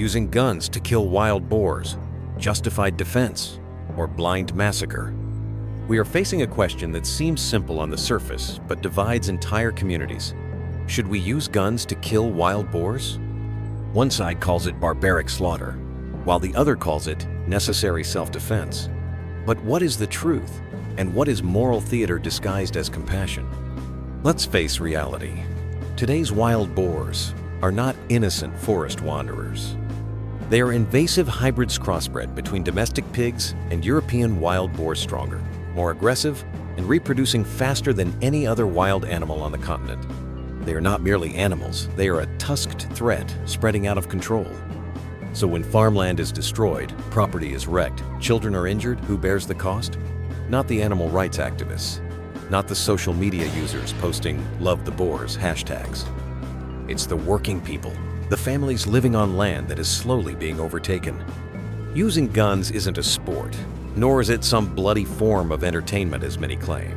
using guns to kill wild boars, justified defense, or blind massacre? We are facing a question that seems simple on the surface, but divides entire communities. Should we use guns to kill wild boars? One side calls it barbaric slaughter, while the other calls it necessary self-defense. But what is the truth, and what is moral theater disguised as compassion? Let's face reality. Today's wild boars are not innocent forest wanderers. They are invasive hybrids crossbred between domestic pigs and European wild boar, stronger, more aggressive, and reproducing faster than any other wild animal on the continent. They are not merely animals, they are a tusked threat spreading out of control. So when farmland is destroyed, property is wrecked, children are injured, who bears the cost? Not the animal rights activists, not the social media users posting "Love the Boars" hashtags. It's the working people, the families living on land that is slowly being overtaken. Using guns isn't a sport, nor is it some bloody form of entertainment as many claim.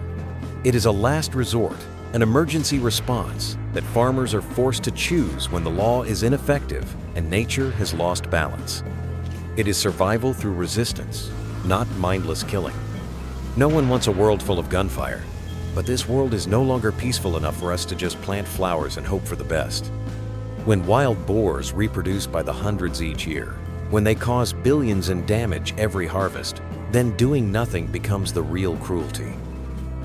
It is a last resort, an emergency response that farmers are forced to choose when the law is ineffective and nature has lost balance. It is survival through resistance, not mindless killing. No one wants a world full of gunfire, but this world is no longer peaceful enough for us to just plant flowers and hope for the best. When wild boars reproduce by the hundreds each year, when they cause billions in damage every harvest, then doing nothing becomes the real cruelty.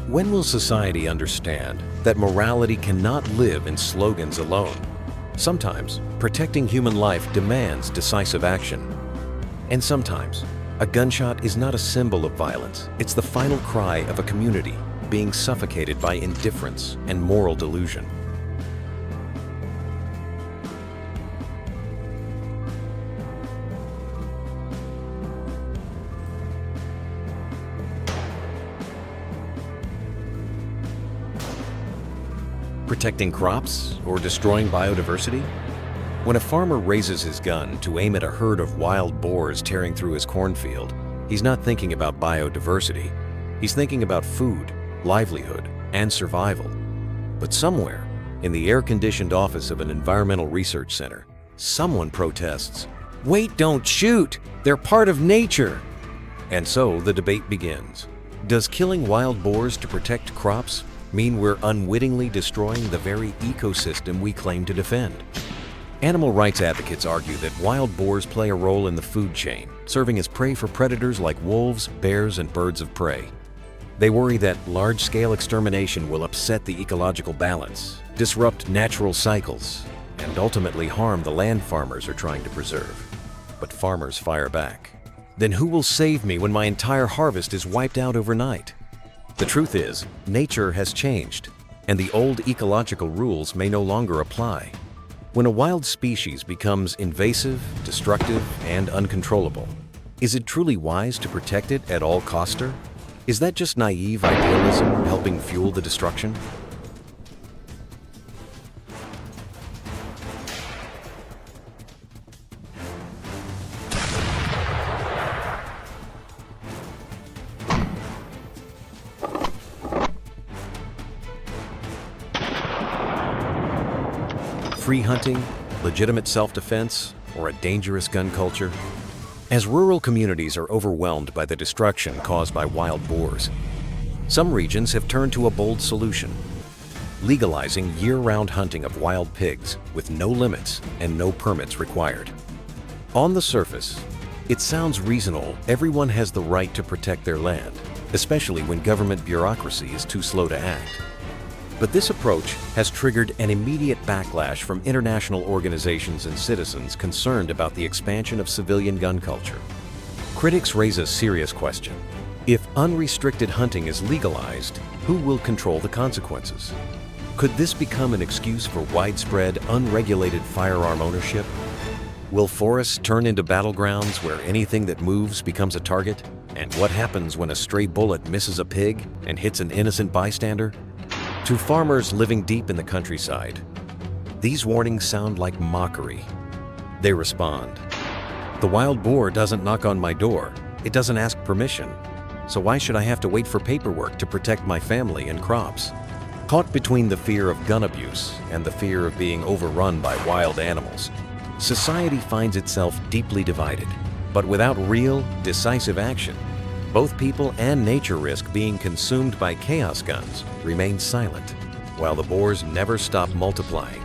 When will society understand that morality cannot live in slogans alone? Sometimes, protecting human life demands decisive action. And sometimes, a gunshot is not a symbol of violence, it's the final cry of a community being suffocated by indifference and moral delusion. Protecting crops or destroying biodiversity? When a farmer raises his gun to aim at a herd of wild boars tearing through his cornfield, he's not thinking about biodiversity. He's thinking about food, livelihood, and survival. But somewhere, in the air-conditioned office of an environmental research center, someone protests, "Wait, don't shoot! They're part of nature!" And so the debate begins. Does killing wild boars to protect crops mean we're unwittingly destroying the very ecosystem we claim to defend? Animal rights advocates argue that wild boars play a role in the food chain, serving as prey for predators like wolves, bears, and birds of prey. They worry that large-scale extermination will upset the ecological balance, disrupt natural cycles, and ultimately harm the land farmers are trying to preserve. But farmers fire back. Then who will save me when my entire harvest is wiped out overnight? The truth is, nature has changed, and the old ecological rules may no longer apply. When a wild species becomes invasive, destructive, and uncontrollable, is it truly wise to protect it at all costs? Is that just naive idealism helping fuel the destruction? Free hunting, legitimate self-defense, or a dangerous gun culture? As rural communities are overwhelmed by the destruction caused by wild boars, some regions have turned to a bold solution: legalizing year-round hunting of wild pigs with no limits and no permits required. On the surface, it sounds reasonable. Everyone has the right to protect their land, especially when government bureaucracy is too slow to act. But this approach has triggered an immediate backlash from international organizations and citizens concerned about the expansion of civilian gun culture. Critics raise a serious question. If unrestricted hunting is legalized, who will control the consequences? Could this become an excuse for widespread, unregulated firearm ownership? Will forests turn into battlegrounds where anything that moves becomes a target? And what happens when a stray bullet misses a pig and hits an innocent bystander? To farmers living deep in the countryside, these warnings sound like mockery. They respond, "The wild boar doesn't knock on my door. It doesn't ask permission. So why should I have to wait for paperwork to protect my family and crops?" Caught between the fear of gun abuse and the fear of being overrun by wild animals, Society finds itself deeply divided, but without real, decisive action, both people and nature risk being consumed by chaos guns remain silent, while the boars never stop multiplying.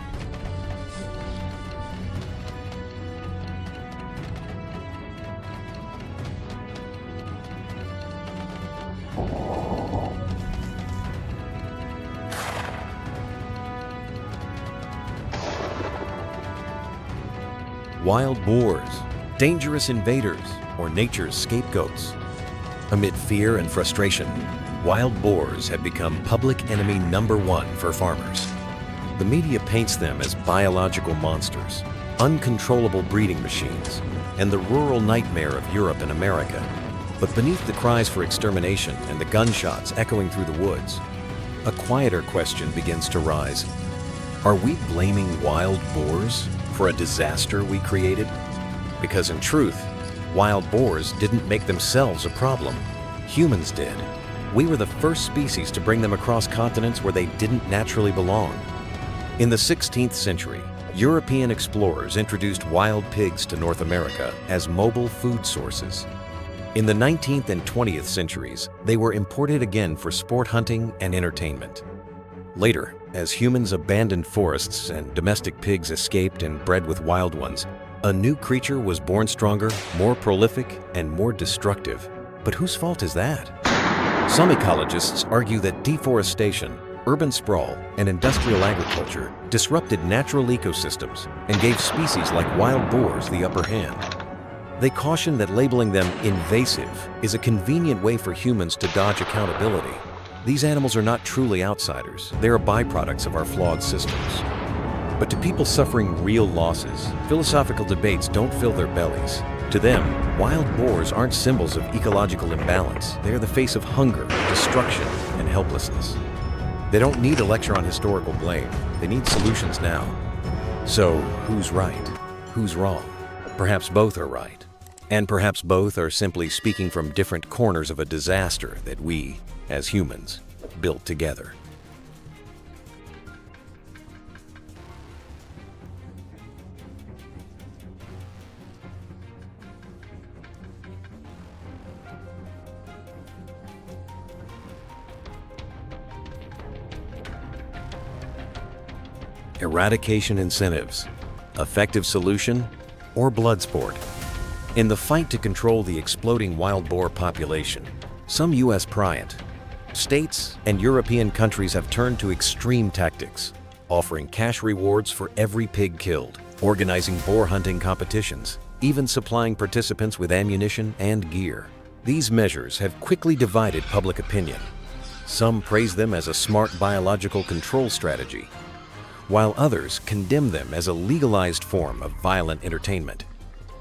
Wild boars, dangerous invaders, or nature's scapegoats. Amid fear and frustration, wild boars have become public enemy #1 for farmers. The media paints them as biological monsters, uncontrollable breeding machines, and the rural nightmare of Europe and America. But beneath the cries for extermination and the gunshots echoing through the woods, a quieter question begins to rise. Are we blaming wild boars for a disaster we created? Because in truth, wild boars didn't make themselves a problem. Humans did. We were the first species to bring them across continents where they didn't naturally belong. In the 16th century, European explorers introduced wild pigs to North America as mobile food sources. In the 19th and 20th centuries, they were imported again for sport hunting and entertainment. Later, as humans abandoned forests and domestic pigs escaped and bred with wild ones, a new creature was born stronger, more prolific, and more destructive. But whose fault is that? Some ecologists argue that deforestation, urban sprawl, and industrial agriculture disrupted natural ecosystems and gave species like wild boars the upper hand. They caution that labeling them invasive is a convenient way for humans to dodge accountability. These animals are not truly outsiders. They are byproducts of our flawed systems. But to people suffering real losses, philosophical debates don't fill their bellies. To them, wild boars aren't symbols of ecological imbalance. They are the face of hunger, destruction, and helplessness. They don't need a lecture on historical blame. They need solutions now. So, who's right? Who's wrong? Perhaps both are right. And perhaps both are simply speaking from different corners of a disaster that we, as humans, built together. Eradication incentives, effective solution, or blood sport? In the fight to control the exploding wild boar population, some U.S. states and European countries have turned to extreme tactics, offering cash rewards for every pig killed, organizing boar hunting competitions, even supplying participants with ammunition and gear. These measures have quickly divided public opinion. Some praise them as a smart biological control strategy, while others condemn them as a legalized form of violent entertainment.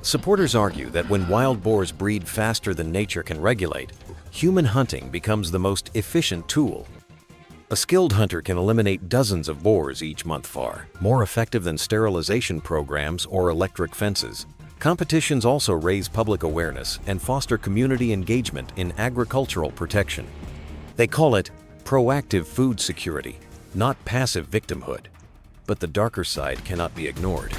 Supporters argue that when wild boars breed faster than nature can regulate, human hunting becomes the most efficient tool. A skilled hunter can eliminate dozens of boars each month, far more effective than sterilization programs or electric fences. Competitions also raise public awareness and foster community engagement in agricultural protection. They call it proactive food security, not passive victimhood. But the darker side cannot be ignored.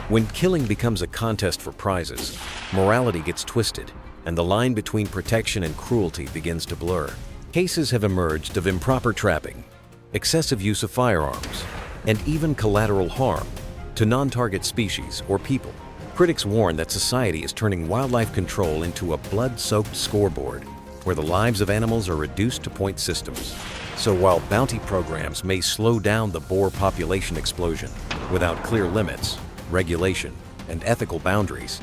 When killing becomes a contest for prizes, morality gets twisted, and the line between protection and cruelty begins to blur. Cases have emerged of improper trapping, excessive use of firearms, and even collateral harm to non-target species or people. Critics warn that society is turning wildlife control into a blood-soaked scoreboard, where the lives of animals are reduced to point systems. So while bounty programs may slow down the boar population explosion, without clear limits, regulation, and ethical boundaries,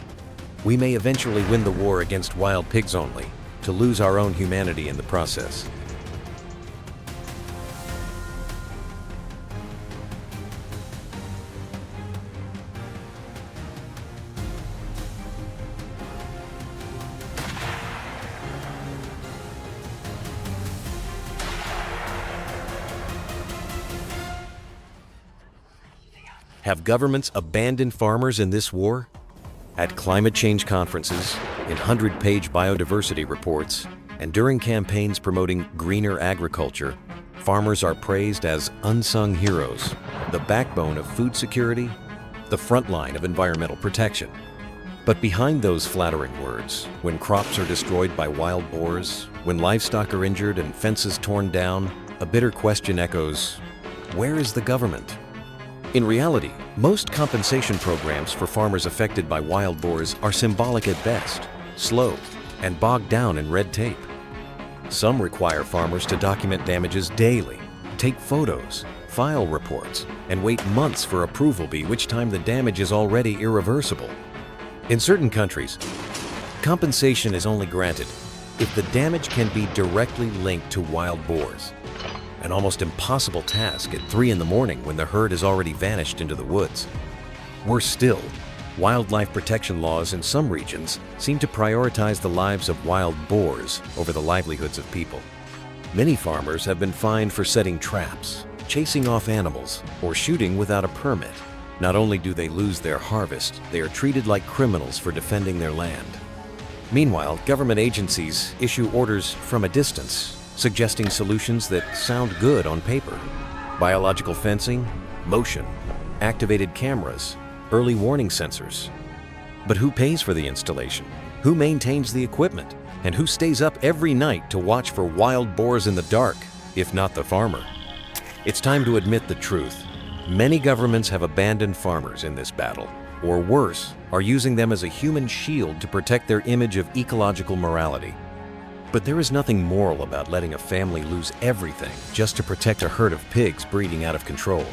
we may eventually win the war against wild pigs only, to lose our own humanity in the process. Have governments abandoned farmers in this war? At climate change conferences, in 100-page biodiversity reports, and during campaigns promoting greener agriculture, farmers are praised as unsung heroes, the backbone of food security the front line of environmental protection. But behind those flattering words, when crops are destroyed by wild boars, when livestock are injured and fences torn down, a bitter question echoes, where is the government? In reality, most compensation programs for farmers affected by wild boars are symbolic at best, slow, and bogged down in red tape. Some require farmers to document damages daily, take photos, file reports, and wait months for approval, by which time the damage is already irreversible. In certain countries, compensation is only granted if the damage can be directly linked to wild boars, an almost impossible task at 3 in the morning when the herd has already vanished into the woods. Worse still, wildlife protection laws in some regions seem to prioritize the lives of wild boars over the livelihoods of people. Many farmers have been fined for setting traps, chasing off animals, or shooting without a permit. Not only do they lose their harvest, they are treated like criminals for defending their land. Meanwhile, government agencies issue orders from a distance, suggesting solutions that sound good on paper. Biological fencing, motion, activated cameras, early warning sensors. But who pays for the installation? Who maintains the equipment? And who stays up every night to watch for wild boars in the dark, if not the farmer? It's time to admit the truth. Many governments have abandoned farmers in this battle, or worse, are using them as a human shield to protect their image of ecological morality. But there is nothing moral about letting a family lose everything just to protect a herd of pigs breeding out of control.